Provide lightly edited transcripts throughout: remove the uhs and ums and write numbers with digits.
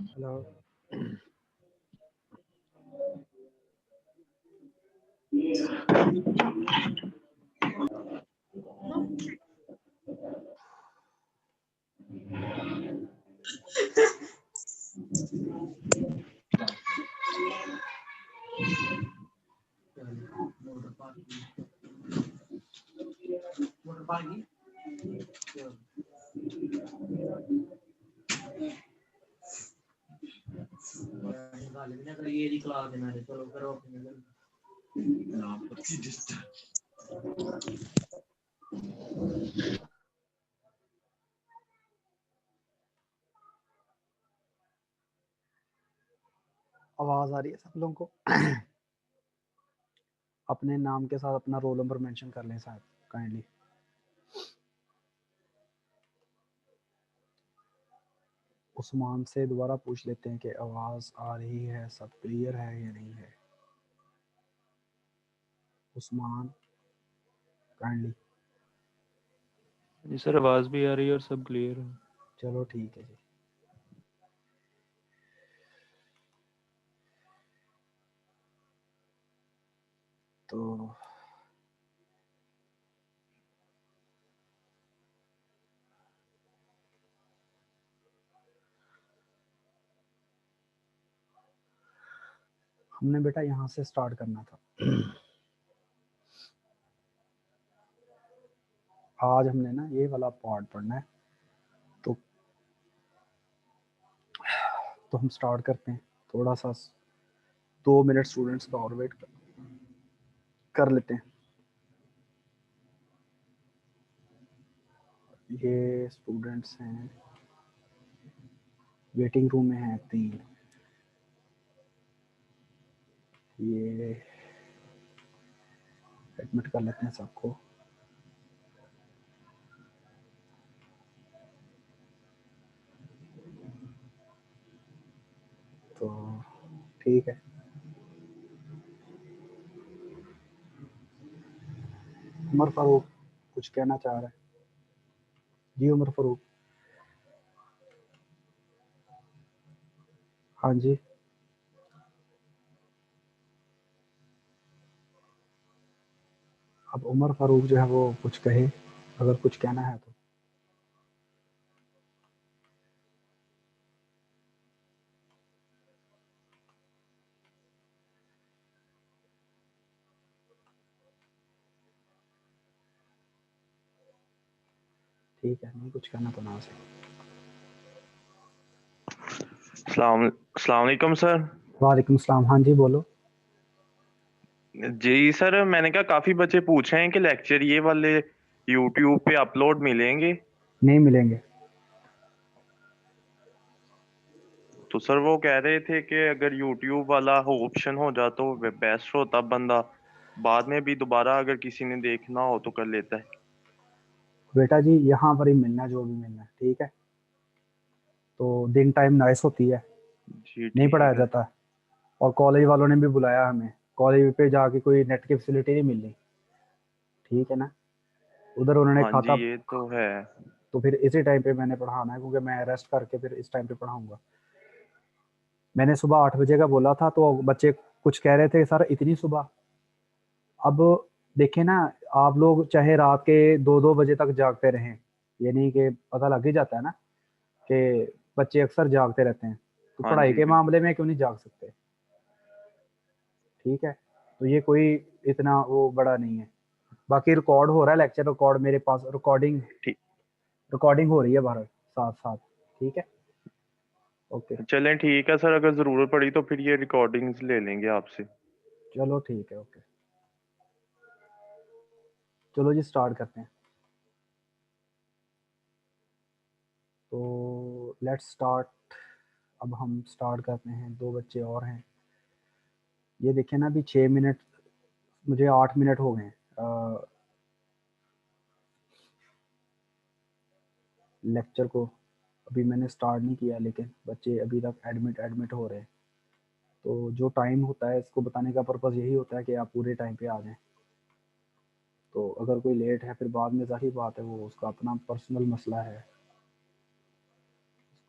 Hello. आवाज आ रही है सब लोगों को? अपने नाम के साथ अपना रोल नंबर मेंशन कर लें साहब, काइंडली। उस्मान से दोबारा पूछ लेते हैं कि आवाज आ रही है, सब क्लियर है या नहीं है। उस्मान, काइंडली। जी सर, आवाज भी आ रही है और सब क्लियर है। चलो ठीक है जी। तो हमने बेटा यहाँ से स्टार्ट करना था। आज हमने ना ये वाला पार्ट पढ़ना है, तो हम स्टार्ट करते हैं। थोड़ा सा 2 मिनट स्टूडेंट्स का और वेट कर लेते हैं। ये स्टूडेंट्स हैं, वेटिंग रूम में हैं 3। ये एडमिट कर लेते हैं सबको। तो ठीक है। उमर फारूक कुछ कहना चाह रहा है? जी उमर फारूक। हाँ जी। अब उमर फारूक जो है वो कुछ कहे, अगर कुछ कहना है तो। ठीक है, नहीं कुछ कहना तो ना से। अस्सलाम वालेकुम सर। वालेकुम सलाम। हाँ जी बोलो। जी सर, मैंने कहा काफी बच्चे पूछ रहे हैं कि लेक्चर ये वाले यूट्यूब पे अपलोड मिलेंगे। नहीं मिलेंगे। तो सर वो कह रहे थे कि अगर यूट्यूब वाला हो ऑप्शन हो जा तो बेस्ट हो, तब बंदा बाद में भी दोबारा अगर किसी ने देखना हो तो कर लेता है। बेटा जी यहाँ पर ही मिलना है जो भी मिलना है, ठीक है। तो दिन टाइम नॉइस होती है, जी नहीं ठीक पढ़ाया है। जाता। और कॉलेज वालों ने भी बुलाया हमें, कॉलेज पे जाके कोई नेट की फैसिलिटी नहीं मिल रही, ठीक है ना। उधर उन्होंने हाँ जी खाता, ये तो है। तो फिर इसी टाइम पे मैंने पढ़ाना है, क्योंकि मैं रेस्ट करके फिर इस टाइम पे पढ़ाऊंगा। मैंने सुबह 8 बजे का बोला था, तो बच्चे कुछ कह रहे थे सर इतनी सुबह। अब देखिए ना, आप लोग चाहे रात के 2-2 बजे तक जागते रहें, ये नहीं कि पता लग ही जाता है ना कि बच्चे अक्सर जागते रहते हैं, तो हाँ पढ़ाई जी के बिल्कुल। मामले में क्यों नहीं जाग सकते? ठीक है। तो ये कोई इतना वो बड़ा नहीं है। बाकी रिकॉर्ड हो रहा है लेक्चर, रिकॉर्ड मेरे पास, रिकॉर्डिंग ठीक। रिकॉर्डिंग हो रही है बाहर साथ साथ, ठीक है। ओके। चलें ठीक है सर, अगर जरूरत पड़ी तो फिर ये रिकॉर्डिंग्स ले लेंगे आपसे। चलो ठीक है, ओके। चलो जी स्टार्ट करते हैं। तो लेट्स स्टार्ट। अब हम स्टार्ट करते हैं, 2 बच्चे और हैं। ये देखिए ना, अभी 6 मिनट, मुझे 8 मिनट हो गए हैं लेक्चर को। अभी मैंने स्टार्ट नहीं किया, लेकिन बच्चे अभी तक एडमिट एडमिट हो रहे हैं। तो जो टाइम होता है, इसको बताने का पर्पज़ यही होता है कि आप पूरे टाइम पे आ जाएं। तो अगर कोई लेट है फिर बाद में, ज़ाहिर बात है वो उसका अपना पर्सनल मसला है,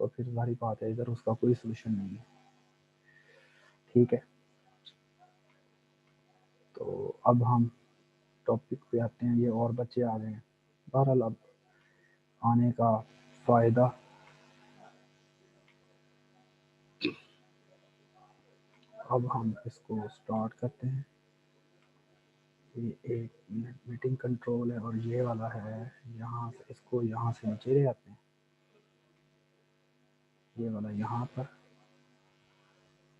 तो फिर सारी बात है, इधर उसका कोई सोल्यूशन नहीं है। ठीक है, तो अब हम टॉपिक पे आते हैं। ये और बच्चे आ गए हैं। बहरहाल अब आने का फ़ायदा, अब हम इसको स्टार्ट करते हैं। ये एक मीटिंग कंट्रोल है और ये वाला है यहाँ से, इसको यहाँ से नीचे ले आते हैं, ये वाला यहाँ पर,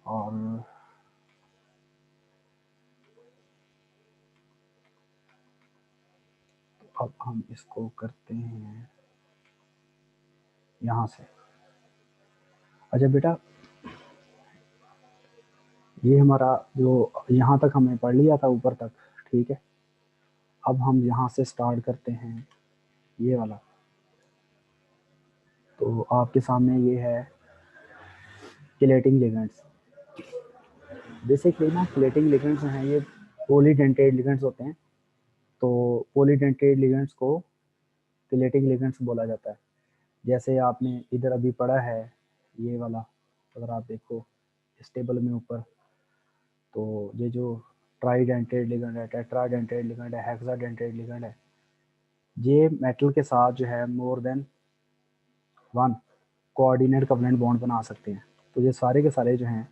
और अब हम इसको करते हैं यहाँ से। अच्छा बेटा, ये हमारा जो यहाँ तक हमने पढ़ लिया था ऊपर तक, ठीक है। अब हम यहाँ से स्टार्ट करते हैं ये वाला। तो आपके सामने ये है किलेटिंग लिगेंड्स। बेसिकली ना किलेटिंग लिगेंड्स हैं ये पॉलीडेंटेट लिगेंड्स होते हैं। तो पॉलीडेंटेट लिगेंड्स को किलेटिंग लिगेंड्स बोला जाता है। जैसे आपने इधर अभी पढ़ा है ये वाला, अगर आप देखो इस टेबल में ऊपर, तो ये जो ट्राइडेंटेट लिगेंड है, टेट्राडेंटेट लिगेंड है, हेक्साडेंटेट लिगेंड है, ये मेटल के साथ जो है more than one coordinate covalent bond बना सकते हैं। तो ये सारे के सारे जो हैं,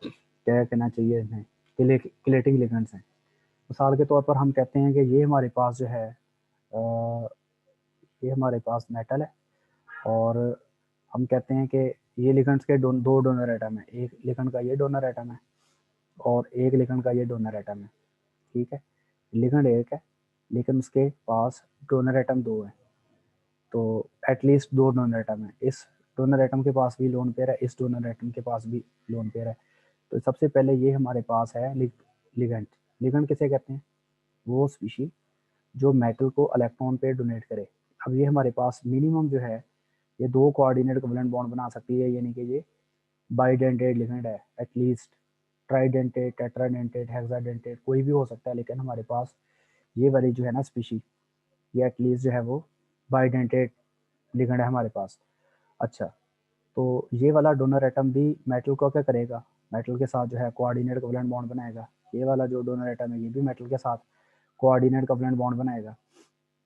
क्या कहना चाहिए इन्हें, किलेटिंग लिगेंड्स हैं। मिसाल के तौर पर हम कहते हैं कि ये हमारे पास जो है ये हमारे पास मेटल है, और हम कहते हैं कि ये लिगेंड्स के दो डोनर एटम है। एक लिगेंड का ये डोनर एटम है और एक लिगेंड का ये डोनर एटम है। ठीक है, लिगेंड एक है लेकिन उसके पास डोनर एटम दो है, तो एटलीस्ट दो डोनर एटम है। इस डोनर एटम के पास भी लोन पेयर है, इस डोनर एटम के पास भी लोन पेयर है। तो सबसे पहले ये हमारे पास है लिगेंड। लिगेंड किसे कहते हैं? वो स्पीशी जो मेटल को इलेक्ट्रॉन पेयर डोनेट करे। अब ये हमारे पास मिनिमम जो है ये दो कोऑर्डिनेट कोवेलेंट बॉन्ड बना सकती है, यानी कि ये बाइडेंटेट लिगेंड है। एटलीस्ट ट्राइडेंटेट, टेट्राडेंटेट, हेक्साडेंटेट कोई भी हो सकता है, लेकिन हमारे पास ये वाली जो है ना स्पीशी, ये एटलीस्ट जो है वो बाइडेंटेट लिगेंड है हमारे पास। अच्छा, तो ये वाला डोनर एटम भी मेटल को क्या करेगा? मेटल के साथ जो है कोऑर्डिनेट कोवेलेंट बॉन्ड बनाएगा। ये वाला जो डोनर एटम है ये भी मेटल के साथ कोऑर्डिनेट कोवेलेंट बॉन्ड बनाएगा।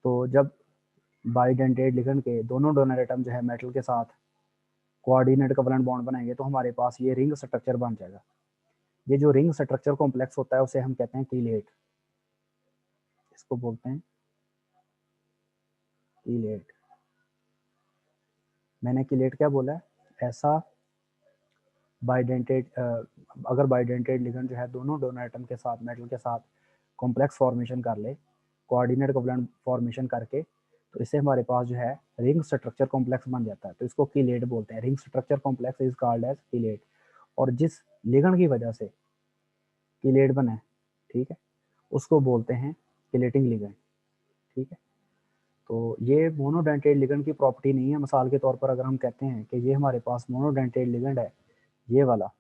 तो जब बाइडेंटेट लिगेंड के दोनों डोनर एटम जो है मेटल के साथ कोऑर्डिनेट कोवेलेंट बॉन्ड बनाएंगे तो हमारे पास ये रिंग स्ट्रक्चर बन जाएगा। ये जो रिंग स्ट्रक्चर कॉम्प्लेक्स होता है उसे हम कहते हैं कीलेट। इसको बोलते हैं कीलेट। मैंने कीलेट क्या बोला है? ऐसा बाइडेंटेट, अगर बाइडेंटेट लिगेंड जो है दोनों डोनर एटम के साथ मेटल के साथ कॉम्प्लेक्स फॉर्मेशन कर ले, कोऑर्डिनेट कोवेलेंट फॉर्मेशन करके, तो इससे हमारे पास जो है रिंग स्ट्रक्चर कॉम्प्लेक्स बन जाता है। तो इसको कीलेट बोलते हैं। Ring structure complex is called as chelate. और जिस लिगेंड की वजह से कीलेट बना है, ठीक है, उसको बोलते हैं किलेटिंग लिगेंड। ठीक है, तो ये मोनोडेंटेट लिगेंड की प्रॉपर्टी नहीं है। मिसाल के तौर पर अगर हम कहते हैं कि ये हमारे पास मोनोडेंटेट लिगेंड है, ये वाला,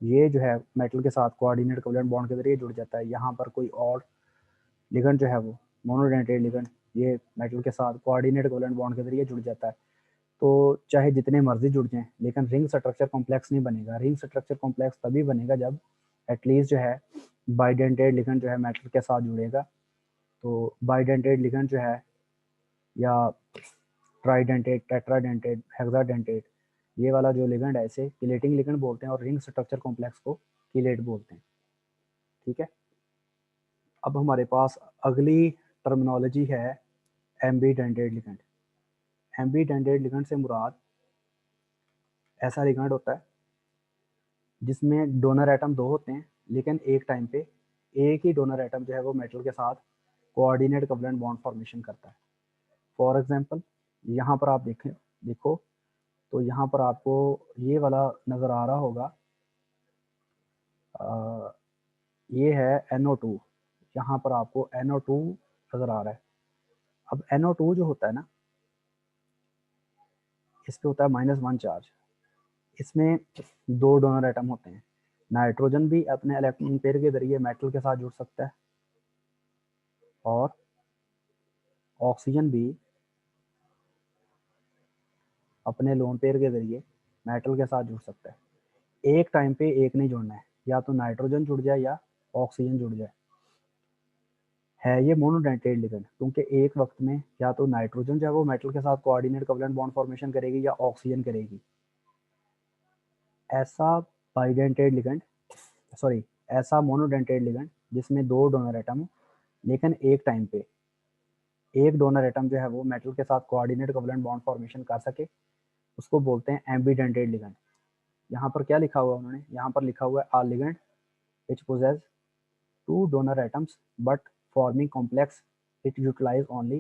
ये जो है मेटल के साथ कोऑर्डिनेट कोवेलेंट बॉन्ड के जरिए जुड़ जाता है। यहाँ पर कोई और लिगेंड जो है वो मोनोडेंटेट लिगेंड, ये मेटल के साथ कोऑर्डिनेट कोवेलेंट बॉन्ड के जरिए जुड़ जाता है। तो चाहे जितने मर्जी जुड़ जाएं, लेकिन रिंग स्ट्रक्चर कॉम्प्लेक्स नहीं बनेगा। रिंग स्ट्रक्चर कॉम्प्लेक्स तभी बनेगा जब एटलीस्ट जो है बाइडेंटेट लिगेंड जो है मेटल के साथ जुड़ेगा। तो बाइडेंटेट लिगेंड जो है, या ट्राइडेंटेट, टेट्राडेंटेट, हेक्साडेंटेट, ये वाला जो लिगेंड है इसे किलेटिंग लिगेंड बोलते हैं और रिंग स्ट्रक्चर कॉम्प्लेक्स को किलेट बोलते हैं। ठीक है, अब हमारे पास अगली टर्मिनोलॉजी है एम्बीडेंटेट लिगेंड। एम्बीडेंटेट लिगेंड से मुराद ऐसा लिगेंड होता है जिसमें डोनर एटम दो होते हैं, लेकिन एक टाइम पे एक ही डोनर एटम जो है वो मेटल के साथ कोऑर्डिनेट कोवेलेंट बॉन्ड फॉर्मेशन करता है। फॉर एग्जांपल, यहाँ पर आप देखो तो यहाँ पर आपको ये वाला नज़र आ रहा होगा, ये है NO2। यहाँ पर आपको NO2 नज़र आ रहा है। अब NO2 जो होता है ना, इस पे होता है -1 चार्ज। इसमें दो डोनर एटम होते हैं। नाइट्रोजन भी अपने इलेक्ट्रॉन पेयर के जरिए मेटल के साथ जुड़ सकता है, और ऑक्सीजन भी अपने लोन पेयर के ज़रिए मेटल के साथ जुड़ सकता है। एक टाइम पे एक नहीं जुड़ना है, या तो नाइट्रोजन जुड़ जाए या ऑक्सीजन जुड़ जाए। है ये मोनोडेंटेट लिगेंड, क्योंकि एक वक्त में या तो नाइट्रोजन जो है वो मेटल के साथ कोऑर्डिनेट कोवलेंट बॉन्ड फॉर्मेशन करेगी या ऑक्सीजन करेगी। ऐसा बाइडेंटेट लिगेंड, सॉरी, ऐसा मोनोडेंटेट लिगेंड जिसमें दो डोनर एटम हो, लेकिन एक टाइम पे एक डोनर एटम जो है वो मेटल के साथ कोऑर्डिनेट कोवलेंट बॉन्ड फॉर्मेशन कर सके, उसको बोलते हैं एम्बीडेंटेट लिगेंड। यहाँ पर क्या लिखा हुआ उन्होंने, यहाँ पर लिखा हुआ है आ ligand which poses two donor atoms but forming complex it utilize only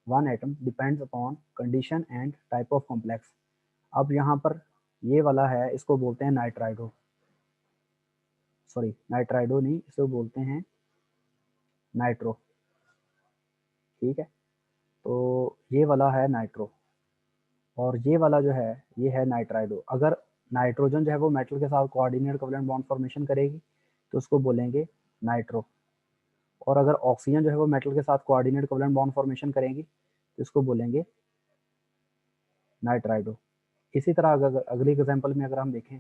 one atom depends upon condition and type of complex। अब यहाँ पर ये वाला है, इसको बोलते हैं नाइट्राइडो, सॉरी नाइट्राइडो नहीं, इसको बोलते हैं नाइट्रो। ठीक है, तो ये वाला है नाइट्रो और ये वाला जो है ये है नाइट्राइडो। अगर नाइट्रोजन जो है वो मेटल के साथ कोऑर्डिनेट कोवलेंट बॉन्ड फॉर्मेशन करेगी तो उसको बोलेंगे नाइट्रो, और अगर ऑक्सीजन जो है वो मेटल के साथ कोऑर्डिनेट कोवलेंट बॉन्ड फॉर्मेशन करेंगी तो इसको बोलेंगे नाइट्राइडो। इसी तरह अगर अगली एग्जांपल में अगर हम देखें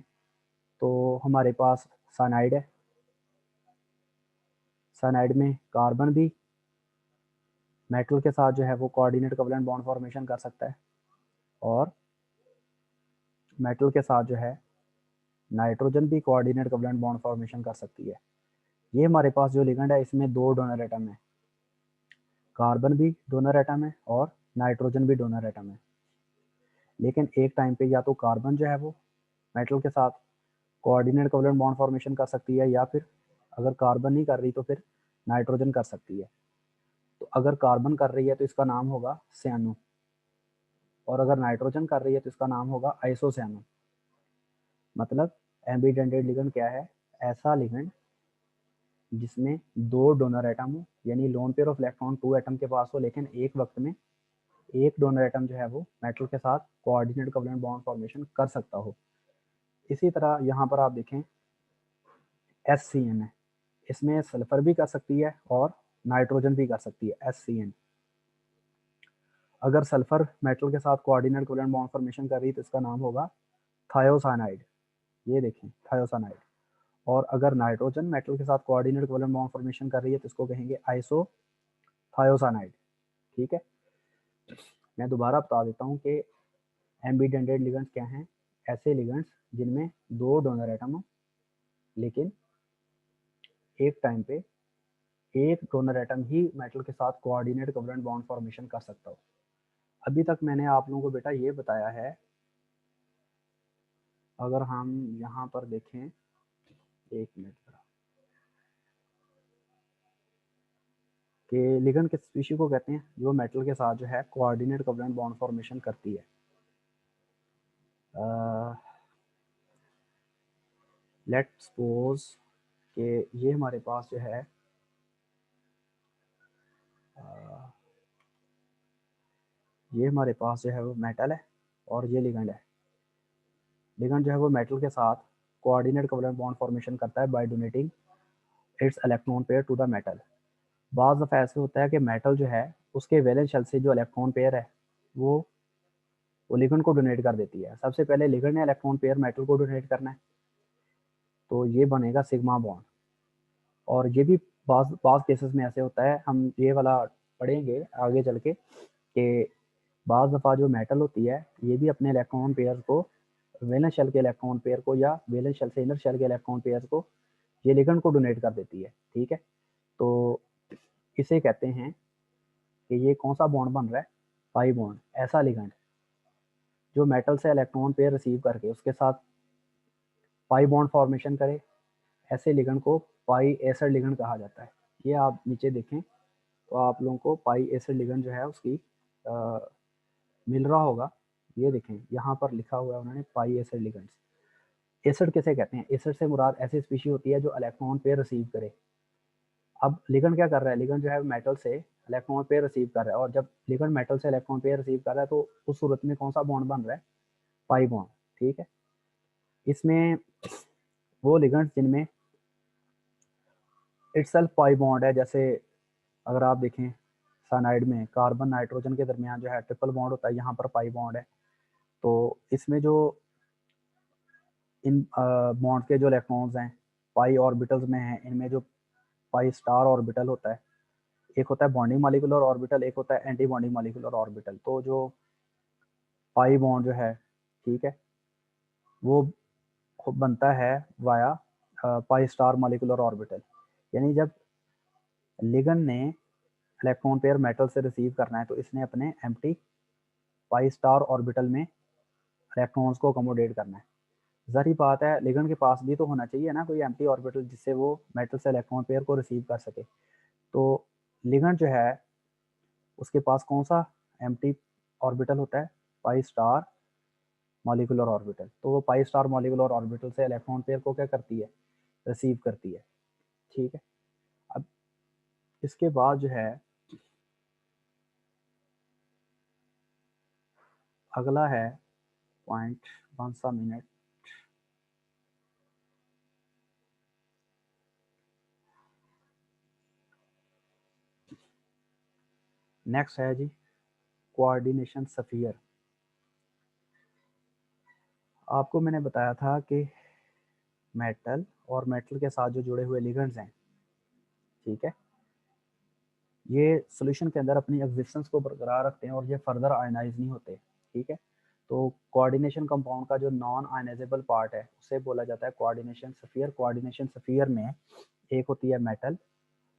तो हमारे पास साइनाइड है। साइनाइड में कार्बन भी मेटल के साथ जो है वो कोऑर्डिनेट कोवलेंट बॉन्ड फॉर्मेशन कर सकता है, और मेटल के साथ जो है नाइट्रोजन भी कोऑर्डिनेट कोवलेंट बॉन्ड फॉर्मेशन कर सकती है। ये हमारे पास जो लिगेंड है इसमें दो डोनर एटम है, कार्बन भी डोनर एटम है और नाइट्रोजन भी डोनर एटम है। लेकिन एक टाइम पे या तो कार्बन जो है वो मेटल के साथ कोऑर्डिनेट कोवलेंट बॉन्ड फॉर्मेशन कर सकती है, या फिर अगर कार्बन नहीं कर रही तो फिर नाइट्रोजन कर सकती है। तो अगर कार्बन कर रही है तो इसका नाम होगा सियानो, और अगर नाइट्रोजन कर रही है तो इसका नाम होगा आइसोसियानो। मतलब एम्बीडेंटेट लिगेंड क्या है, ऐसा लिगेंड जिसमें दो डोनर एटम हो, यानी lone pair of electron to atom के पास हो, लेकिन एक वक्त में एक डोनर एटम जो है वो मेटल के साथ कोऑर्डिनेट कोवलेंट बॉन्ड फॉर्मेशन कर सकता हो। इसी तरह यहाँ पर आप देखें SCN है, इसमें सल्फर भी कर सकती है और नाइट्रोजन भी कर सकती है SCN। अगर सल्फर मेटल के साथ कोऑर्डिनेट कोवलेंट बॉन्ड फॉर्मेशन कर रही है तो इसका नाम होगा थायोसाइनाइड। ये देखें थायोसाइनाइड। और अगर नाइट्रोजन मेटल के साथ कोऑर्डिनेट कोवलेंट बॉन्ड फॉर्मेशन कर रही है तो इसको कहेंगे आइसो थायोसाइनाइड। ठीक है, मैं दोबारा बता देता हूँ कि एम्बीडेंटेट लिगेंड्स क्या हैं। ऐसे लिगेंड्स जिनमें दो डोनर एटम हो, लेकिन एक टाइम पे एक डोनर एटम ही मेटल के साथ कोऑर्डिनेट कोवलेंट बॉन्ड फॉर्मेशन कर सकता हो। अभी तक मैंने आप लोगों को बेटा ये बताया है। अगर हम यहाँ पर देखें, एक मिनट कि लिगेंड किस स्पीशी को कहते हैं जो मेटल के साथ जो है कोऑर्डिनेट कोवलेंट बॉन्ड फॉर्मेशन करती है। लेट्स सपोज कि ये हमारे पास जो है ये हमारे पास जो है वो मेटल है और ये लिगेंड है। लिगेंड जो है वो मेटल के साथ कोऑर्डिनेट कोवलेंट बॉन्ड फॉर्मेशन करता है by donating its electron pair to the metal. बाज़ दफ़ा ऐसे होता है कि मेटल जो है उसके वैलेंस शेल से जो इलेक्ट्रॉन पेयर है वो लिगेंड को डोनेट कर देती है। सबसे पहले लिगेंड ने इलेक्ट्रॉन पेयर मेटल को डोनेट करना है, तो ये बनेगा सिग्मा बॉन्ड। और ये भी बाज़ बाज़ केसेस में ऐसे होता है, हम ये वाला पढ़ेंगे आगे चल के, कि बाज़ दफ़ा जो मेटल होती है ये भी अपने इलेक्ट्रॉन पेयर को, वैलेंस शेल के इलेक्ट्रॉन पेयर को या वैलेंस शेल से इनर शेल के इलेक्ट्रॉन पेयर को ये लिगेंड को डोनेट कर देती है। ठीक है, तो इसे कहते हैं कि ये कौन सा बॉन्ड बन रहा है, पाई बॉन्ड। ऐसा लिगेंड जो मेटल से इलेक्ट्रॉन पेयर रिसीव करके उसके साथ पाई बॉन्ड फॉर्मेशन करे, ऐसे लिगेंड को पाई एसिड लिगेंड कहा जाता है। ये आप नीचे देखें तो आप लोगों को पाई एसिड लिगेंड जो है उसकी मिल रहा होगा। ये देखें यहाँ पर लिखा हुआ है उन्होंने पाई एसिड लिगेंड्स। एसिड किसे कहते हैं, एसिड से मुराद ऐसी स्पीशी होती है जो इलेक्ट्रॉन पेयर रिसीव करे। अब लिगेंड क्या कर रहा है, लिगेंड जो है मेटल से इलेक्ट्रॉन पेयर रिसीव कर रहा है, और जब लिगेंड मेटल से इलेक्ट्रॉन पेयर रिसीव कर रहा है तो उस सूरत में कौन सा बॉन्ड बन रहा है, पाई बॉन्ड। ठीक है, इसमें वो लिगेंड्स जिनमें इटसेल्फ पाई बॉन्ड है, जैसे अगर आप देखें साइनाइड में कार्बन नाइट्रोजन के दरमियान जो है ट्रिपल बॉन्ड होता है, यहाँ पर पाई बॉन्ड है। तो इसमें जो इन बॉन्ड के जो इलेक्ट्रॉन्स हैं पाई ऑर्बिटल्स में हैं, इनमें जो पाई स्टार ऑर्बिटल होता है, एक होता है बॉन्डिंग मॉलिक्यूलर ऑर्बिटल, एक होता है एंटी बॉन्डिंग मॉलिक्यूलर ऑर्बिटल। तो जो पाई बॉन्ड जो है, ठीक है, वो बनता है via pi star molecular orbital. यानी जब लिगन ने इलेक्ट्रॉन पेयर मेटल से रिसीव करना है तो इसने अपने एम्प्टी पाई स्टार ऑर्बिटल में इलेक्ट्रॉन्स को अकोमोडेट करना है। ज़ाहिर बात है लिगन के पास भी तो होना चाहिए ना कोई एम्प्टी ऑर्बिटल जिससे वो मेटल से इलेक्ट्रॉन पेयर को रिसीव कर सके। तो लिगन जो है उसके पास कौन सा एम्प्टी ऑर्बिटल होता है? Pi star molecular orbital. तो वो पाई स्टार मॉलिक्यूलर ऑर्बिटल से इलेक्ट्रॉन पेयर को क्या करती है? रिसीव करती है। ठीक है। अब इसके बाद जो है अगला है पॉइंट 1 मिनट। नेक्स्ट है जी कोऑर्डिनेशन स्फीयर। आपको मैंने बताया था कि मेटल और मेटल के साथ जो जुड़े हुए लिगेंड्स हैं, ठीक है, ये सॉल्यूशन के अंदर अपनी एग्जिस्टेंस को बरकरार रखते हैं और ये फर्दर आयनाइज नहीं होते। ठीक है। तो कोऑर्डिनेशन कंपाउंड का जो नॉन आयनाइजेबल पार्ट है उसे बोला जाता है कोऑर्डिनेशन स्फीयर। कोऑर्डिनेशन स्फीयर में एक होती है मेटल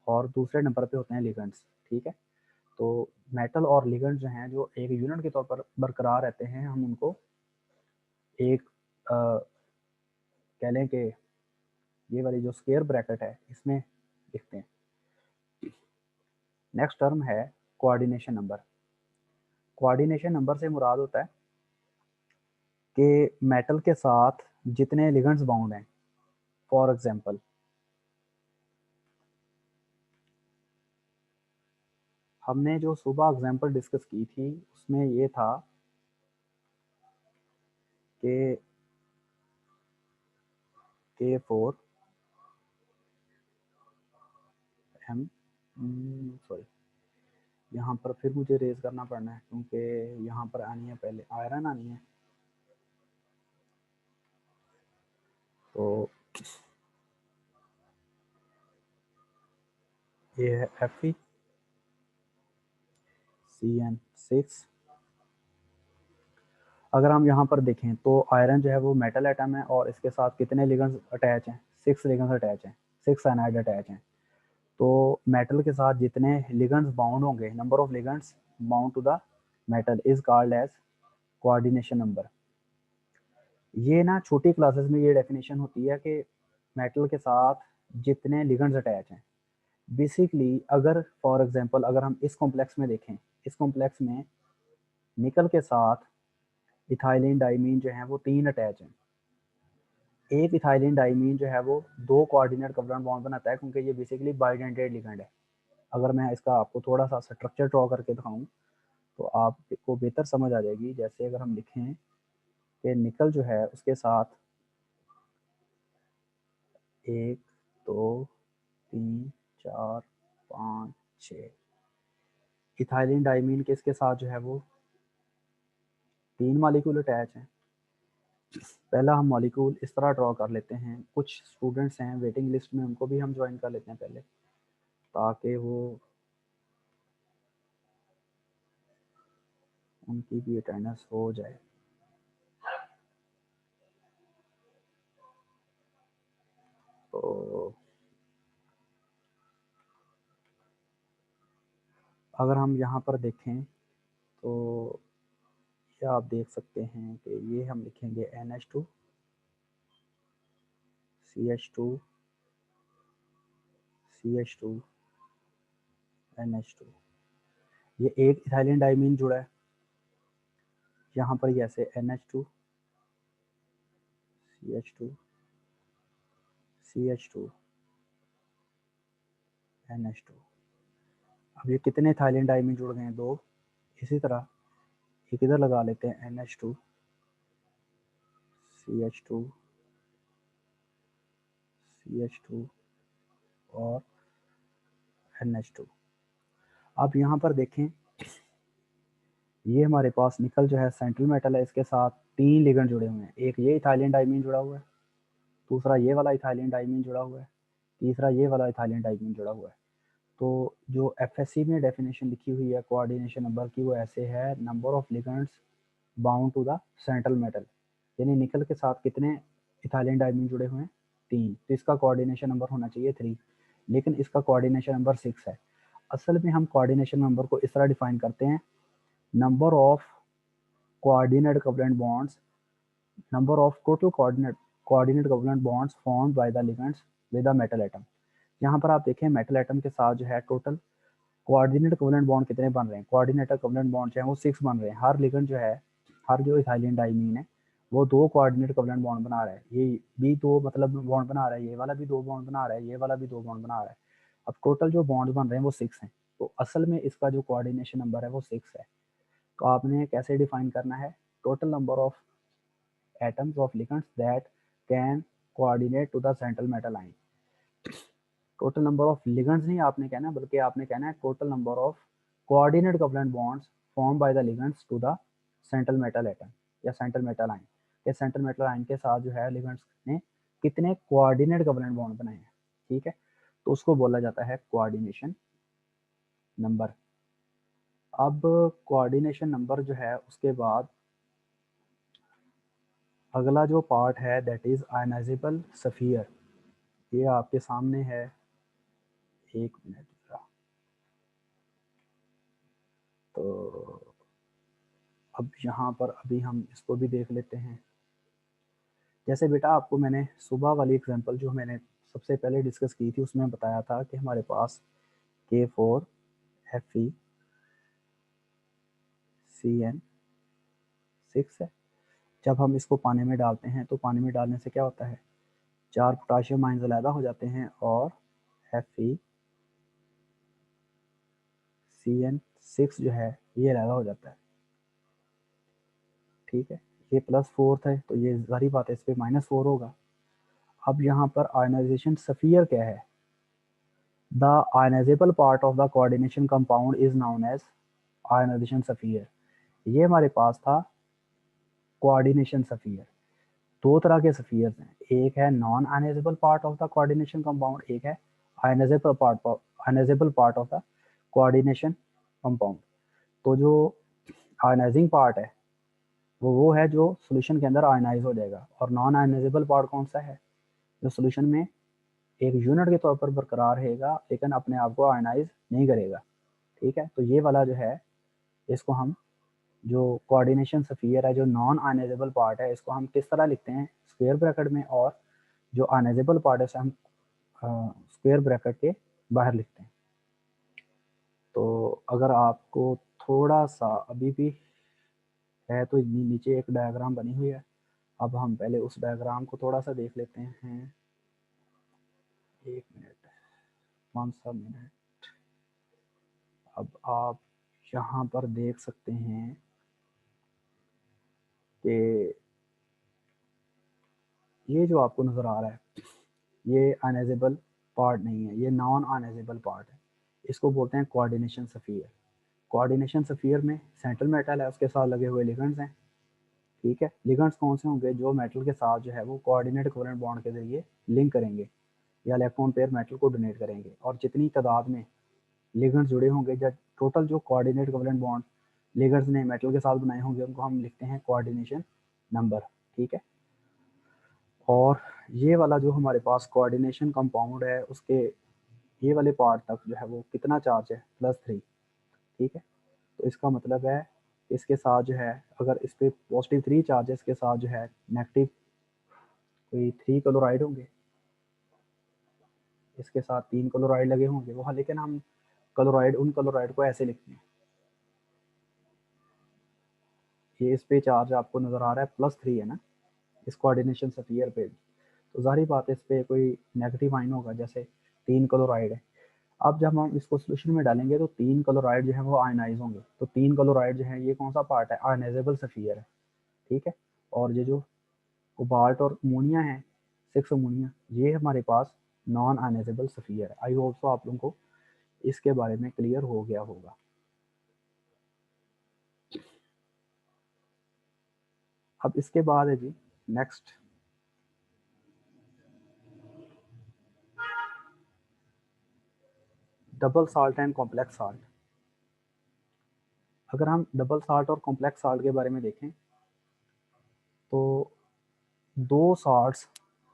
और दूसरे नंबर पे होते हैं लिगेंड्स। ठीक है। तो मेटल और लिगेंड्स जो हैं जो एक यूनिट के तौर पर बरकरार रहते हैं, हम उनको एक कह लें कि ये वाली जो स्क्वायर ब्रैकेट है इसमें लिखते हैं। नेक्स्ट टर्म है कोऑर्डिनेशन नंबर। कोऑर्डिनेशन नंबर से मुराद होता है कि मेटल के साथ जितने लिगेंड्स बाउंड हैं, फॉर एग्जांपल हमने जो सुबह एग्जांपल डिस्कस की थी उसमें ये था कि K4 M सॉरी, यहाँ पर फिर मुझे रेज करना पड़ना है क्योंकि यहाँ पर आनी है पहले आयरन आनी है। तो ये है FeCN6। अगर हम यहाँ पर देखें तो आयरन जो है वो मेटल एटम है और इसके साथ कितने लिगेंड्स अटैच हैं? 6 लिगेंड्स अटैच हैं, 6 साइनाइड अटैच हैं। तो मेटल के साथ जितने लिगेंड्स बाउंड होंगे, number of ligands bound to the metal is called as coordination number. ये ना छोटी क्लासेस में ये डेफिनेशन होती है कि मेटल के साथ जितने लिगेंड्स अटैच हैं। बेसिकली अगर फॉर एग्जांपल अगर हम इस कॉम्प्लेक्स में देखें, इस कॉम्प्लेक्स में निकल के साथ इथाइलिन डाइमीन जो है वो 3 अटैच हैं। एक इथाइलिन डाइमीन जो है वो 2 कोऑर्डिनेट कोवलेंट बॉन्ड बनाता है क्योंकि ये बेसिकली बाइडेंटेड लिगेंड है। अगर मैं इसका आपको थोड़ा सा स्ट्रक्चर ड्रॉ करके दिखाऊं तो आपको बेहतर समझ आ जाएगी। जैसे अगर हम लिखें कि निकल जो है उसके साथ 1 2 3 4 5 6 इथाइलिन डाइमीन के इसके साथ जो है वो 3 मॉलिक्यूल अटैच हैं। पहला हम मॉलिक्यूल इस तरह ड्रॉ कर लेते हैं। कुछ स्टूडेंट्स हैं वेटिंग लिस्ट में, उनको भी हम ज्वाइन कर लेते हैं पहले ताकि वो उनकी भी अटेंडेंस हो जाए। तो अगर हम यहाँ पर देखें तो ये आप देख सकते हैं कि ये हम लिखेंगे NH2 CH2 CH2 NH2। ये एक इथाइलिन डाइमीन जुड़ा है यहाँ पर, ये ऐसे NH2 CH2 CH2 NH2। अब ये कितने इथाइलिन डाइमीन जुड़ गए हैं? 2। इसी तरह एक इधर लगा लेते हैं NH2 CH2 CH2 और NH2। आप यहाँ पर देखें ये हमारे पास निकल जो है सेंट्रल मेटल है, इसके साथ 3 लिगेंड जुड़े हुए हैं। एक ये इथाइलिन डाइमीन जुड़ा हुआ है, दूसरा ये वाला इथाइलिन डाइमीन जुड़ा हुआ है, तीसरा ये वाला इथाइलिन डाइमीन जुड़ा हुआ है। तो जो एफएससी में डेफिनेशन लिखी हुई है कोऑर्डिनेशन नंबर की, वो ऐसे है, number of ligands bound to the central metal, यानी निकल के साथ कितने इथाइलिन डाइमीन जुड़े हुए हैं, 3, तो इसका कोऑर्डिनेशन नंबर होना चाहिए 3, लेकिन इसका कोऑर्डिनेशन नंबर 6 है। असल में हम कोऑर्डिनेशन नंबर को इस तरह डिफाइन करते हैं, number of coordinate covalent bonds, number of total coordinate covalent bonds formed by the ligands with a metal atom। यहाँ पर आप देखें मेटल एटम के साथ जो है टोटल कोऑर्डिनेट कोवलेंट बॉन्ड कितने बन रहे हैं, कोऑर्डिनेटर कोवलेंट बॉन्ड जो है वो 6 बन रहे हैं। हर लिगेंड जो है, हर जो इथाइलिन डाइमीन है वो 2 कोऑर्डिनेट कोवलेंट बॉन्ड बना रहा है, ये भी 2 मतलब बॉन्ड बना रहा है, ये वाला भी 2 बॉन्ड बना रहा है, ये वाला भी 2 बॉन्ड बना रहा है। अब टोटल जो बॉन्ड बन रहे हैं वो 6 हैं, तो असल में इसका जो कोऑर्डिनेशन नंबर है वो 6 है। तो आपने कैसे डिफाइन करना है, total number of atoms of ligands that can coordinate to the central metal ion। Total number of ligands नहीं आपने कहना, बल्कि आपने कहना है total number of coordinate covalent bonds form by the ligands to the central metal atom या central metal ion. के central metal ion के साथ जो है लिगेंड्स ने कितने कोऑर्डिनेट कोवलेंट बॉन्ड बनाए हैं, ठीक है, तो उसको बोला जाता है कोऑर्डिनेशन नंबर। अब कोऑर्डिनेशन नंबर जो है उसके बाद अगला जो पार्ट है दैट इज आयनाइजेबल सफियर। ये आपके सामने है, 1 मिनट जरा। तो अब यहाँ पर अभी हम इसको भी देख लेते हैं। जैसे बेटा आपको मैंने सुबह वाली एग्जांपल जो मैंने सबसे पहले डिस्कस की थी उसमें बताया था कि हमारे पास K4Fe6 है। जब हम इसको पानी में डालते हैं तो पानी में डालने से क्या होता है, 4 पोटाशियम आयन्स अलहदा हो जाते हैं और FeCN6 जो है ये अलहदा हो जाता है, ठीक है। ये +4 है तो ये जारी बात है इस पर -4 होगा। अब यहाँ पर आयनाइजेशन सफियर क्या है, the ionizable part of the coordination compound is known as ionization sphere. ये हमारे पास था कोऑर्डिनेशन सफियर। 2 तरह के सफियर्स हैं, एक है non ionizable part of the coordination compound, एक है ionizable part of the coordination compound. तो जो आयनाइजिंग पार्ट है वो है जो सॉल्यूशन के अंदर आयनाइज हो जाएगा, और नॉन आयनाइजेबल पार्ट कौन सा है, जो सॉल्यूशन में एक यूनिट के तौर पर बरकरार रहेगा लेकिन अपने आप को आयनाइज नहीं करेगा, ठीक है। तो ये वाला जो है इसको हम, जो कोऑर्डिनेशन सफियर है, जो नॉन आयनाइजेबल पार्ट है, इसको हम किस तरह लिखते हैं, स्क्वायर ब्रैकेट में, और जो आयनाइजेबल पार्ट है उसे हम स्क्वायर ब्रैकेट के बाहर लिखते हैं। तो अगर आपको थोड़ा सा अभी भी है तो नीचे एक डायग्राम बनी हुई है, अब हम पहले उस डायग्राम को थोड़ा सा देख लेते हैं। 1 मिनट, 5 मिनट। अब आप यहाँ पर देख सकते हैं कि ये जो आपको नज़र आ रहा है ये अनएजेबल पार्ट नहीं है, ये नॉन अनएजेबल पार्ट है, इसको बोलते हैं कोऑर्डिनेशन सफियर। कोऑर्डिनेशन सफियर में सेंट्रल मेटल है, उसके साथ लगे हुए लिगेंड्स हैं, ठीक है। लिगेंड्स कौन से होंगे, जो मेटल के साथ जो है वो कोऑर्डिनेट कोवलेंट बॉन्ड के जरिए लिंक करेंगे या इलेक्ट्रॉन पेयर मेटल को डोनेट करेंगे, और जितनी तादाद में लिगेंड्स जुड़े होंगे, जब टोटल जो कोऑर्डिनेट कोवलेंट बॉन्ड लिगेंड्स ने मेटल के साथ बनाए होंगे उनको हम लिखते हैं कोऑर्डिनेशन नंबर, ठीक है। और ये वाला जो हमारे पास कोऑर्डिनेशन कंपाउंड है उसके ये वाले पार्ट तक जो है वो कितना चार्ज है, +3, ठीक है। तो इसका मतलब है इसके साथ जो है अगर इस पर +3 चार्जेस के साथ जो है नेगेटिव कोई 3 क्लोराइड होंगे, इसके साथ 3 क्लोराइड लगे होंगे वहाँ, लेकिन हम क्लोराइड, उन क्लोराइड को ऐसे लिखते हैं, ये इस पे चार्ज आपको नज़र आ रहा है +3 है ना इस कोऑर्डिनेशन सफियर पे, तो जाहिर बात है इस पर कोई नेगेटिव आइन होगा, जैसे 3 क्लोराइड है। अब जब हम इसको सोल्यूशन में डालेंगे तो 3 क्लोराइड जो है वो आयनाइज होंगे, तो 3 क्लोराइड जो है ये कौन सा पार्ट है, आयनाइजेबल सफियर है, ठीक है। और ये जो कोबाल्ट और अमोनिया है, 6 अमोनिया, ये हमारे पास नॉन आयनाइजेबल सफियर है। आई होप सो आप लोगों को इसके बारे में क्लियर हो गया होगा। अब इसके बाद है जी next, double salt and complex salt. अगर हम डबल साल्ट और कॉम्प्लेक्स साल्ट के बारे में देखें तो दो साल्ट्स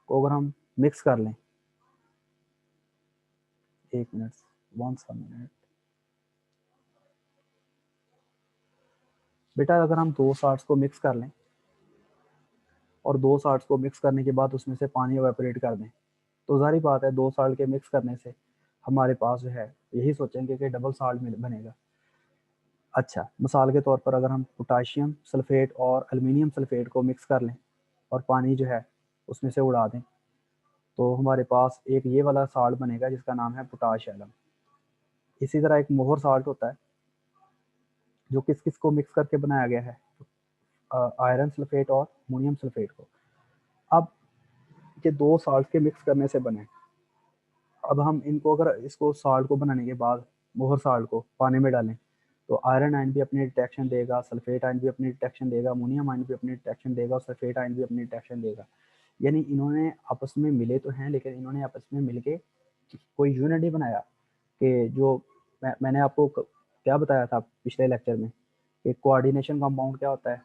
को अगर हम मिक्स कर लें, एक मिनट, वन मिनट बेटा, अगर हम दो साल्ट्स को मिक्स कर लें और दो साल्ट्स को मिक्स करने के बाद उसमें से पानी एवेपोरेट कर दें, तो ज़ाहिर बात है दो साल्ट के मिक्स करने से हमारे पास जो है यही सोचेंगे कि डबल साल्ट बनेगा। अच्छा, मिसाल के तौर पर अगर हम पोटाशियम सल्फेट और एल्युमिनियम सल्फेट को मिक्स कर लें और पानी जो है उसमें से उड़ा दें, तो हमारे पास एक ये वाला साल्ट बनेगा जिसका नाम है पोटाश एलम। इसी तरह एक मोहर साल्ट होता है जो किस किस को मिक्स करके बनाया गया है, आयरन सल्फेट और अमोनियम सल्फेट को। अब ये दो साल्ट के मिक्स करने से बने, अब हम इनको अगर इसको साल्ट को बनाने के बाद मोहर साल्ट को पानी में डालें तो आयरन आयन भी अपनी डिटेक्शन देगा, सल्फेट आयन भी अपनी डिटेक्शन देगा, अमोनियम आयन भी अपनी डिटेक्शन देगा और सल्फेट आयन भी अपनी डिटेक्शन देगा। यानी इन्होंने आपस में मिले तो हैं लेकिन इन्होंने आपस में मिलके कोई यूनिट नहीं बनाया कि जो मैंने आपको क्या बताया था पिछले लेक्चर में कि कोऑर्डिनेशन कंपाउंड क्या होता है।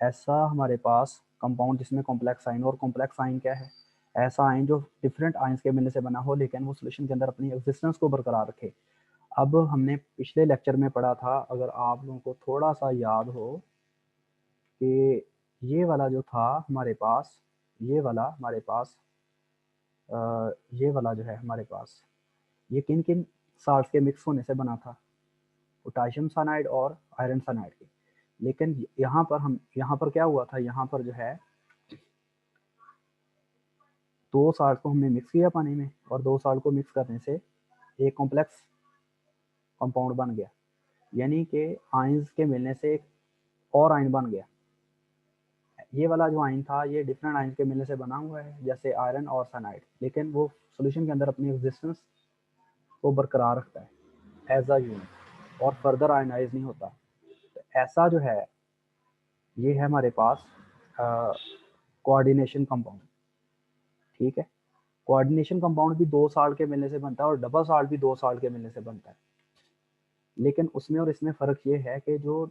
ऐसा हमारे पास कंपाउंड जिसमें कॉम्प्लेक्स आयन, और कॉम्प्लेक्स आयन क्या है, ऐसा आयन जो डिफरेंट आयंस के मिलने से बना हो लेकिन वो सॉल्यूशन के अंदर अपनी एग्जिस्टेंस को बरकरार रखे। अब हमने पिछले लेक्चर में पढ़ा था, अगर आप लोगों को थोड़ा सा याद हो, कि ये वाला जो था हमारे पास, ये वाला हमारे पास ये वाला जो है हमारे पास, ये किन किन साल्ट्स के मिक्स होने से बना था, पोटाशियम साइनाइड और आयरन साइनाइड के। लेकिन यहाँ पर क्या हुआ था, यहाँ पर जो है दो साल्ट को हमने मिक्स किया पानी में और दो साल्ट को मिक्स करने से एक कॉम्प्लेक्स कंपाउंड बन गया, यानी कि आयंस के मिलने से एक और आयन बन गया। ये वाला जो आयन था ये डिफरेंट आयन के मिलने से बना हुआ है जैसे आयरन और साइनाइड, लेकिन वो सॉल्यूशन के अंदर अपनी एग्जिस्टेंस को बरकरार रखता है एज अ यूनिट और फर्दर आयनाइज नहीं होता। तो ऐसा जो है ये है हमारे पास कोऑर्डिनेशन कंपाउंड। ठीक है, कोऑर्डिनेशन कंपाउंड भी दो साल्ट के मिलने से बनता है और डबल साल्ट भी दो साल्ट के मिलने से बनता है, लेकिन उसमें और इसमें फ़र्क ये है कि जो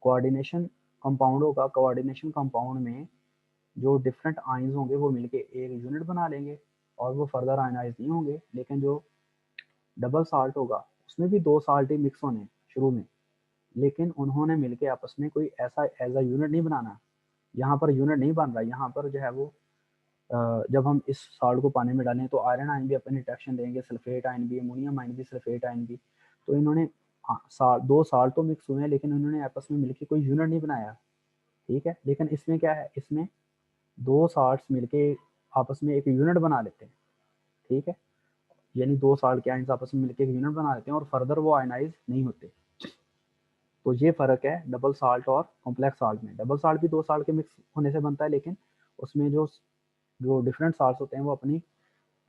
कोऑर्डिनेशन कंपाउंड होगा, कोऑर्डिनेशन कंपाउंड में जो डिफरेंट आयंस होंगे वो मिलके एक यूनिट बना लेंगे और वो फर्दर आयनाइज नहीं होंगे। लेकिन जो डबल साल्ट होगा उसमें भी दो साल्ट ही मिक्स होने शुरू में, लेकिन उन्होंने मिलके आपस में कोई ऐसा एज अ यूनिट नहीं बनाना। यहाँ पर यूनिट नहीं बन रहा, यहाँ पर जो है वो जब हम इस साल्ट को पानी में डालें तो आयरन आयन भी अपनी डिटेक्शन देंगे, सल्फेट आयन भी, अमोनियम आयन भी, सल्फेट आयन भी। तो इन्होंने दो साल्ट तो मिक्स हुए हैं लेकिन उन्होंने आपस में मिलकर कोई यूनिट नहीं बनाया। ठीक है, लेकिन इसमें क्या है, इसमें दो साल्ट्स मिलके आपस में एक यूनिट बना लेते हैं। ठीक है, यानी दो साल्ट के आयन्स आपस में मिलकर एक यूनिट बना लेते हैं और फर्दर वो आयनाइज नहीं होते। तो ये फ़र्क है डबल साल्ट और कॉम्प्लेक्स साल्ट में। डबल साल्ट भी दो साल्ट के मिक्स होने से बनता है लेकिन उसमें जो जो डिफरेंट साल्ट्स होते हैं वो अपनी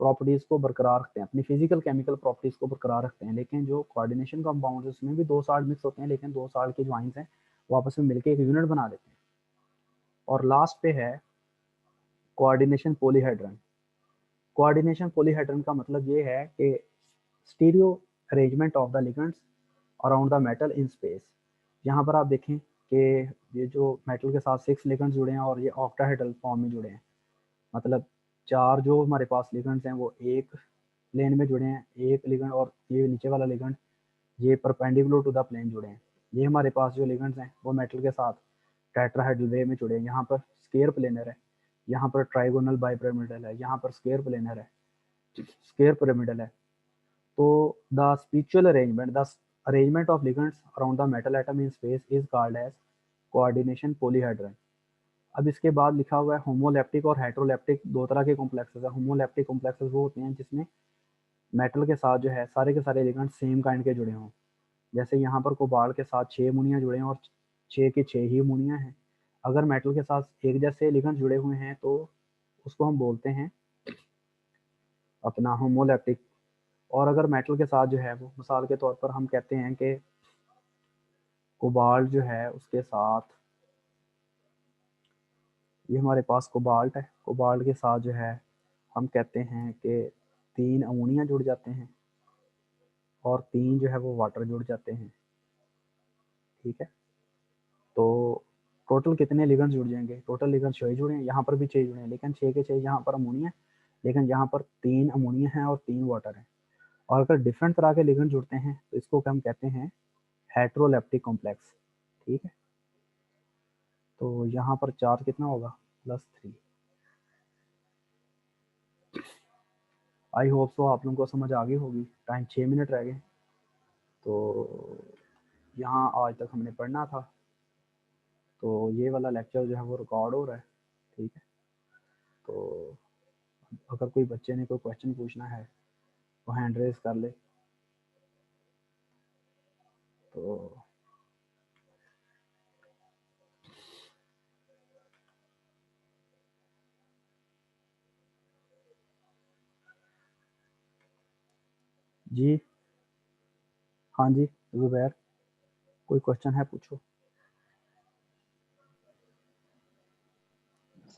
प्रॉपर्टीज़ को बरकरार रखते हैं, अपनी फिजिकल केमिकल प्रॉपर्टीज़ को बरकरार रखते हैं। लेकिन जो कोऑर्डिनेशन कंपाउंड है उसमें भी दो साल्ट मिक्स होते हैं लेकिन दो साल्ट के जो आयन्स हैं वो आपस में मिलकर एक यूनिट बना देते हैं। और लास्ट पे है कोऑर्डिनेशन पॉलीहेड्रन। कोऑर्डिनेशन पॉलीहेड्रन का मतलब ये है कि stereo arrangement of the ligands around the metal in space. यहाँ पर आप देखें कि ये जो मेटल के साथ 6 लिगेंड्स जुड़े हैं और ये ऑक्टाहेड्रल फॉर्म में जुड़े हैं, मतलब चार जो हमारे पास लिगेंड्स हैं वो एक प्लेन में जुड़े हैं, एक लिगेंड और ये नीचे वाला लिगेंड ये परपेंडिकुलर टू द प्लेन जुड़े हैं। ये हमारे पास जो लिगेंड्स हैं वो मेटल के साथ टेट्राहेड्रल वे में जुड़े हैं। यहाँ पर स्केयर प्लेनर है, यहाँ पर ट्राइगोनल बाइपिरामिडल है, यहाँ पर स्केयर प्लेनर है, स्केयर पिरामिडल है। तो the spiritual arrangement, the arrangement of ligands around the metal atom in space is called as coordination polyhedron. अब इसके बाद लिखा हुआ है होमोलैप्टिक और हेटेरोलैप्टिक दो तरह के कॉम्प्लेक्सेस है। होमोलैप्टिक कॉम्प्लेक्सेस वो होते हैं जिसमें मेटल के साथ जो है सारे के सारे लिगेंड्स सेम काइंड के जुड़े हों। जैसे यहाँ पर कोबाल्ट के साथ 6 अमोनिया जुड़े हैं और 6 के 6 ही अमोनिया हैं। अगर मेटल के साथ एक जैसे लिगेंड्स जुड़े हुए हैं तो उसको हम बोलते हैं अपना होमोलैप्टिक। और अगर मेटल के साथ जो है वो मिसाल के तौर पर हम कहते हैं कि कोबाल्ट जो है उसके साथ ये हमारे पास कोबाल्ट है, कोबाल्ट के साथ जो है हम कहते हैं कि 3 अमोनिया जुड़ जाते हैं और 3 जो है वो वाटर जुड़ जाते हैं, ठीक है। तो टोटल कितने लिगेंड्स जुड़ जाएंगे? टोटल लिगेंड्स 6 जुड़े हैं, यहाँ पर भी 6 जुड़े हैं, लेकिन 6 के 6 यहाँ पर अमोनिया है, लेकिन यहाँ पर 3 अमोनिया है और 3 वाटर है। और अगर डिफरेंट तरह के लिगेंड जुड़ते हैं तो इसको हम कहते हैं हेटेरोलेप्टिक कॉम्प्लेक्स, ठीक है। तो यहाँ पर चार्ज कितना होगा? +3। आई होप सो आप लोगों को समझ आ गई होगी। टाइम 6 मिनट रह गए। तो यहाँ आज तक हमने पढ़ना था, तो ये वाला लेक्चर जो है वो रिकॉर्ड हो रहा है, ठीक है। तो अगर कोई बच्चे ने कोई क्वेश्चन पूछना है तो हैंड रेज कर ले। तो जी, हाँ जी ज़ुबैर, कोई क्वेश्चन है पूछो।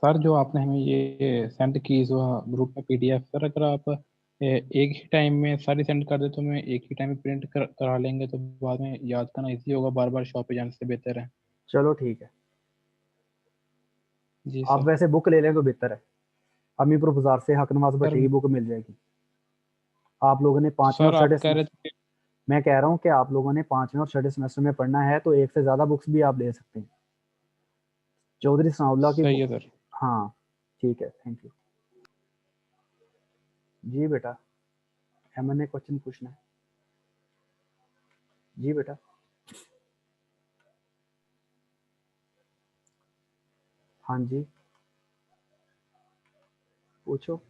सर जो आपने हमें ये सेंड की इस ग्रुप में पीडीएफ, सर अगर आप एक ही टाइम में सारी सेंड कर दे तो मैं एक ही टाइम में प्रिंट करा लेंगे तो बाद में याद करना इजी होगा, बार बार शॉप पे जाने से बेहतर है। चलो ठीक है, जी आप सर। वैसे बुक ले लें तो बेहतर है। अमीपुर बाजार से हक नवाज सर भट्टी की बुक मिल जाएगी। आप लोगों ने 5वें और सर आप छठे कह रहे सेमेस्टर, थे कि मैं कह रहा हूँ कि आप लोगों ने 5वें और छठे सेमेस्टर में पढ़ना है तो एक से ज़्यादा बुक्स भी आप ले सकते हैं। चौधरी सनाउल्लाह की सही बुक, है सर। हाँ ठीक है, थैंक यू। जी बेटा, एमन ने क्वेश्चन पूछना है। जी बेटा, हाँ जी पूछो।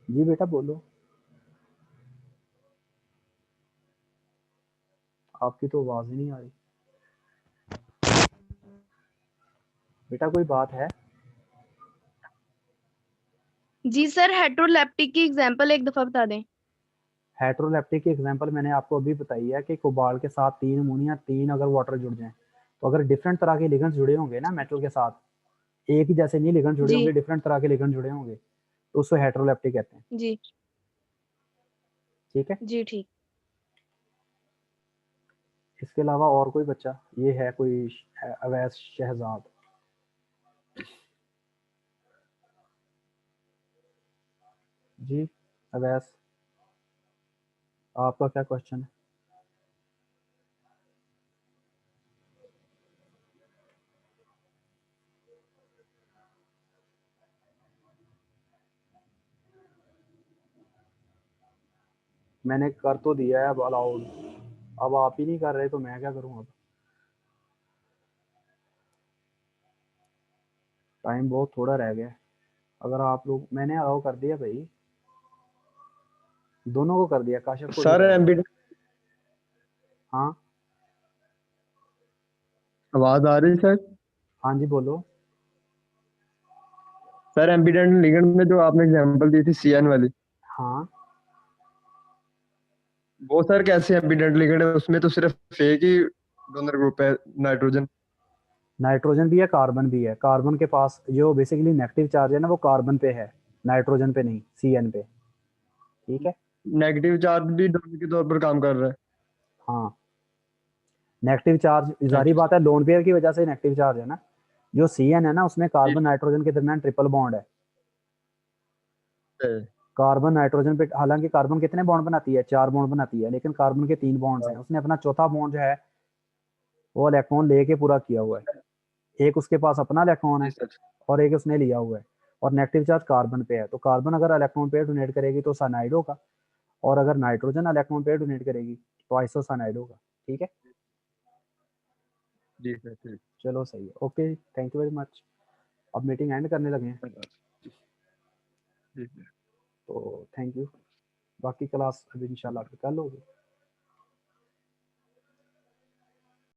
जी बेटा बोलो, आपकी तो आवाज़ ही नहीं आ रही। बेटा कोई बात है? जी सर, हेटेरोलेप्टिक की एग्जांपल एक दफा बता दें। हेटेरोलेप्टिक की एग्जांपल मैंने आपको अभी बताई है कि कोबाल्ट के साथ 3 अमोनिया, 3 अगर वाटर जुड़ जाएं, तो अगर डिफरेंट तरह के लिगेंड्स जुड़े होंगे ना मेटल के साथ, एक ही जैसे नहीं लिगेंड जुड़े जी होंगे, डिफरेंट तरह के लिगेंड जुड़े होंगे, तो उसको हेटेरोलेप्टिक कहते हैं, जी ठीक है। जी ठीक। इसके अलावा और कोई बच्चा? ये है कोई अवैस शहजाद। जी अवैस, आपका क्या क्वेश्चन है? मैंने कर तो दिया है अब अलाउड, अब आप ही नहीं कर रहे तो मैं क्या करूं? अब टाइम बहुत थोड़ा रह गया है। अगर आप लोग, मैंने अलाउ कर दिया भाई, दोनों को कर दिया, काशिफ को भी सर कर दिया। एम्बीडेंट हाँ आवाज आ रही सर? हाँ जी बोलो। सर एम्बीडेंट लिगेंड में जो आपने एग्जांपल दी थी सीएन वाली, हाँ वो सर कैसे एम्बीडेंट लिगेंड है? उसमें तो सिर्फ एक ही डोनर ग्रुप है, नाइट्रोजन। नाइट्रोजन भी है, कार्बन भी है। कार्बन के पास जो बेसिकली नेगेटिव चार्ज है ना, वो कार्बन पे है, नाइट्रोजन पे नहीं, CN पे, ठीक है। नेगेटिव चार्ज भी डोनर के तौर पर काम कर रहा है। हाँ, नेगेटिव चार्ज, थैंक जारी यू बात है, लोन पेयर की वजह से नेगेटिव चार्ज है ना। जो CN है ना, उसमें कार्बन सर। नाइट्रोजन के दरमियान ट्रिपल बॉन्ड है। कार्बन नाइट्रोजन पे, हालांकि कार्बन कितने बॉन्ड बनाती है? 4 बॉन्ड बनाती है, लेकिन कार्बन के 3 बॉन्ड्स हैं। उसने अपना चौथा बॉन्ड जो है वो इलेक्ट्रॉन लेके पूरा किया हुआ है। एक उसके पास अपना इलेक्ट्रॉन जी है सर। और एक उसने लिया हुआ है, और नेगेटिव चार्ज कार्बन पे है। तो कार्बन अगर इलेक्ट्रॉन पेयर डोनेट करेगी तो साइनाइड होगा, और अगर नाइट्रोजन इलेक्ट्रॉन पेयर डोनेट करेगी तो आइसोसाइनाइड होगा, ठीक है। जी सर ठीक। चलो सही है, okay, thank you very much. अब मीटिंग एंड करने लगे हैं, जी सर। तो थैंक यू। बाकी क्लास अभी इंशाल्लाह कल होगी।